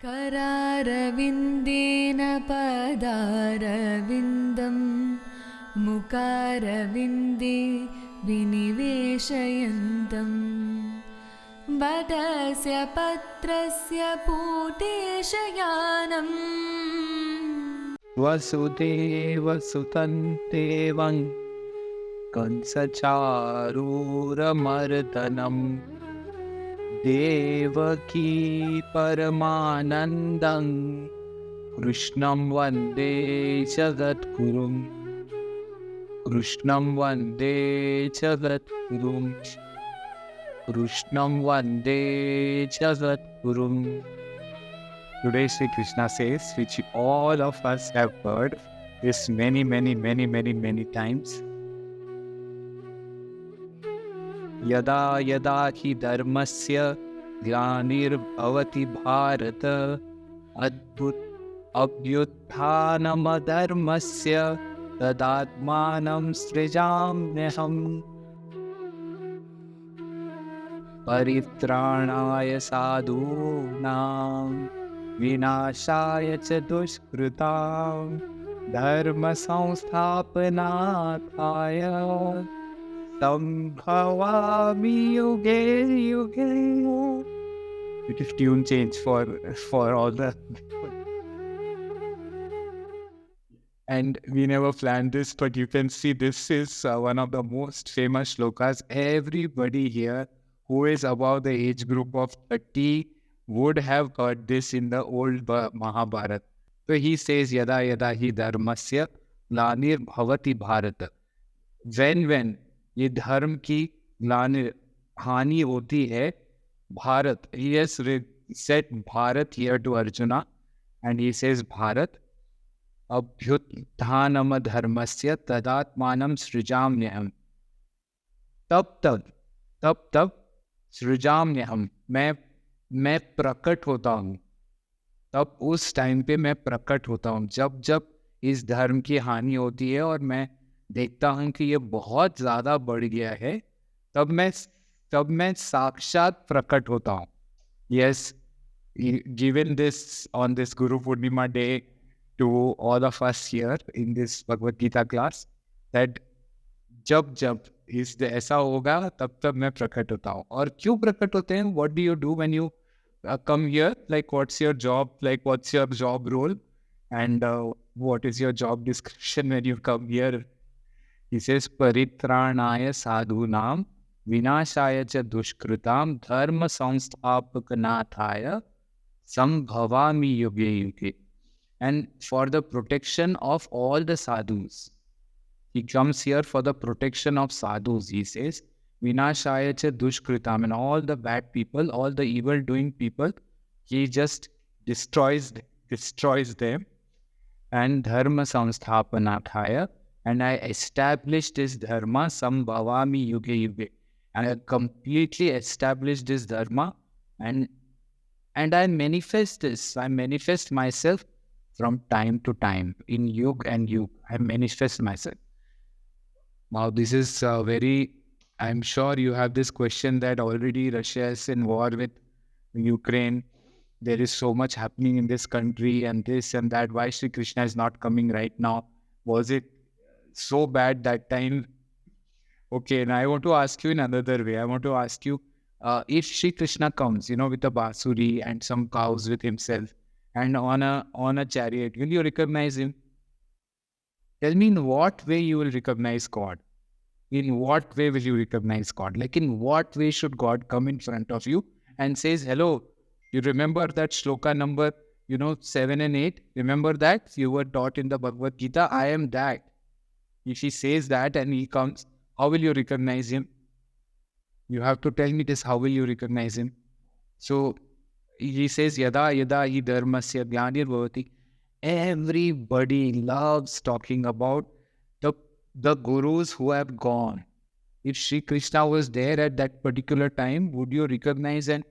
करारविन्देन पदारविन्दं मुकारविन्दे विनिवेशयन्तं वटस्य पत्रस्य पूतेशयानम् वसुदेव सुतं देवं कंसचारूरमर्दनं देवकी परमानन्दं कृष्णं वन्दे जगद्गुरुं कृष्णं वन्दे जगद्गुरुं कृष्णं वन्दे जगद्गुरुं. Today Shri Krishna says, which all of us have heard this many times. Yada yada hi dharmasya glanirvavati bharata abhyuthanam adharmasya tadatmanam srijamyaham paritranaya sadhunam विनाशाय च दुष्कृतां धर्म संस्थापनार्थाय संभवामि युगे युगे. It is tune change for all the and we never planned this, but you can see this is one of the most famous shlokas. Everybody here who is above the age group of 30 would have heard this in the old Mahabharata. So he says, Yada yada hi dharmasya glanir bhavati bharata. When ye dharm ki glanir hani hoti hai, Bharat. He has said Bharat here to Arjuna, and he says Bharat abhyuthanam dharmasya tadatmanam srijamnyaham. Tab srijamnyaham. मैं प्रकट होता हूँ, तब उस time पे मैं प्रकट होता हूँ जब जब इस धर्म की हानि होती है और मैं देखता हूँ कि ये बहुत ज़्यादा बढ़ गया है, तब मैं साक्षात प्रकट होता हूँ. Yes, given this on this Guru Purnima day to all of us here in this Bhagavad Gita class, that जब इस ऐसा होगा तब मैं प्रकट होता हूँ. और क्यों प्रकट होते हैं? What do you do when you come here? Like, what's your job? Like, what's your job role? And what is your job description when you come here? He says, Paritranaya sadhunam vinashaya cha dushkritam dharma samsthapakanāthāya sambhavami yuge yuge. And for the protection of all the sadhus. He comes here for the protection of sadhus, he says. Vinashaya cha dushkritam, and all the bad people, all the evil doing people, he just destroys them. And dharma samsthapanāthāya, and I established this dharma sambhavami yuge yuge. And I completely established this dharma, and I manifest this. I manifest myself from time to time in yug and yug. I manifest myself. Now, this is very, I'm sure you have this question that already Russia is in war with Ukraine. There is so much happening in this country and this and that. Why Shri Krishna is not coming right now? Was it so bad that time? Okay, now I want to ask you in another way. I want to ask you, if Shri Krishna comes, with a basuri and some cows with himself and on a chariot, will you recognize him? Tell me in what way you will recognize God. In what way will you recognize God? Like, in what way should God come in front of you and says, hello, you remember that shloka number, 7 and 8? Remember that? You were taught in the Bhagavad Gita, I am that. If he says that and he comes, how will you recognize him? You have to tell me this, how will you recognize him? So, he says, Yada yada hi dharmasya glanirvavati. Everybody loves talking about the gurus who have gone. If Shri Krishna was there at that particular time, would you recognize and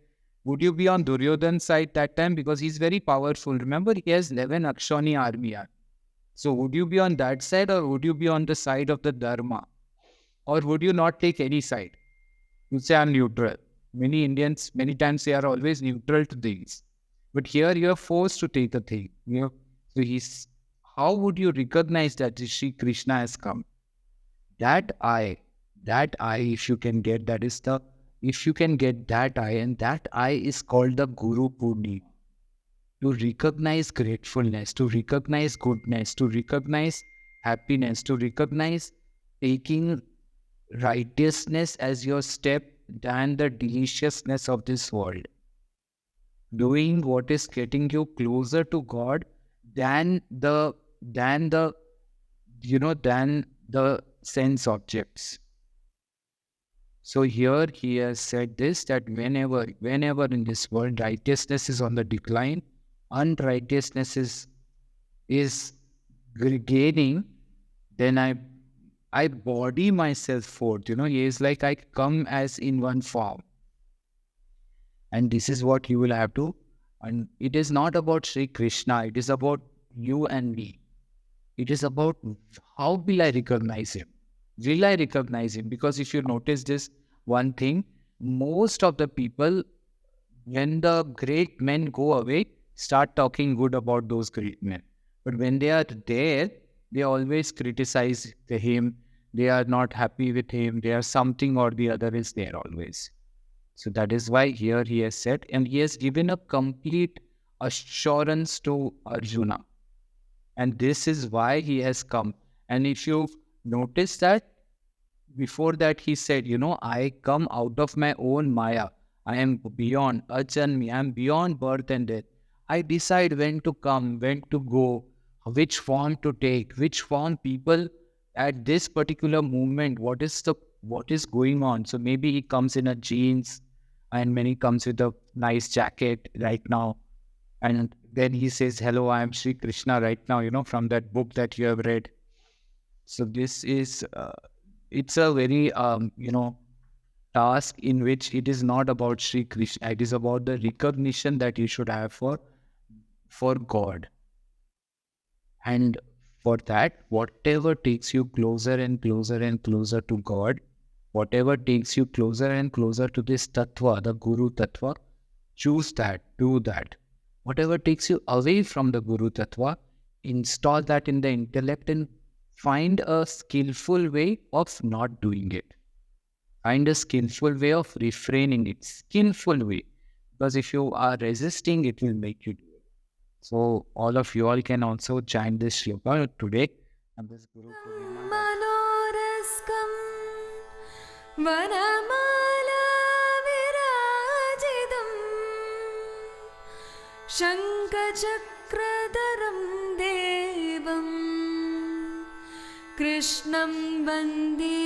would you be on Duryodhan's side that time? Because he's very powerful. Remember, he has 11 Akshani army. So would you be on that side, or would you be on the side of the Dharma? Or would you not take any side? You say, I'm neutral. Many Indians, many times they are always neutral to things. But here you are forced to take the thing. So how would you recognize that Shri Krishna has come? That eye, if you can get, if you can get that eye, and that eye is called the Guru Purni. To recognize gratefulness, to recognize goodness, to recognize happiness, to recognize taking righteousness as your step than the deliciousness of this world. Doing what is getting you closer to God than the than the sense objects. So here he has said this, that whenever in this world righteousness is on the decline, unrighteousness is gaining, then I body myself forth. He is like, I come as in one form. And this is what you will have to, and it is not about Sri Krishna, it is about you and me. It is about how will I recognize him? Will I recognize him? Because if you notice this one thing, most of the people, when the great men go away, start talking good about those great men. But when they are there, they always criticize him. They are not happy with him. There are something or the other is there always. So that is why here he has said, and he has given a complete assurance to Arjuna. And this is why he has come. And if you notice that, before that he said, I come out of my own Maya. I am beyond Ajanmi. I am beyond birth and death. I decide when to come, when to go, which form to take, which form people at this particular moment, what is going on. So maybe he comes in a jeans, and when he comes with a nice jacket right now, and then he says, hello, I am Sri Krishna right now, from that book that you have read. So this is, it's a very, task in which it is not about Sri Krishna. It is about the recognition that you should have for God. And for that, whatever takes you closer and closer and closer to God, whatever takes you closer and closer to this Tattva, the Guru Tattva, choose that, do that. Whatever takes you away from the Guru Tattva, install that in the intellect and find a skillful way of not doing it. Find a skillful way of refraining it. Skillful way. Because if you are resisting, it will make you do it. So all of you all can also chant this shloka today. And this Guru Purnima. Manoraskam Vanamala Virajidam Shankachakradharam Devam Krishnam Vande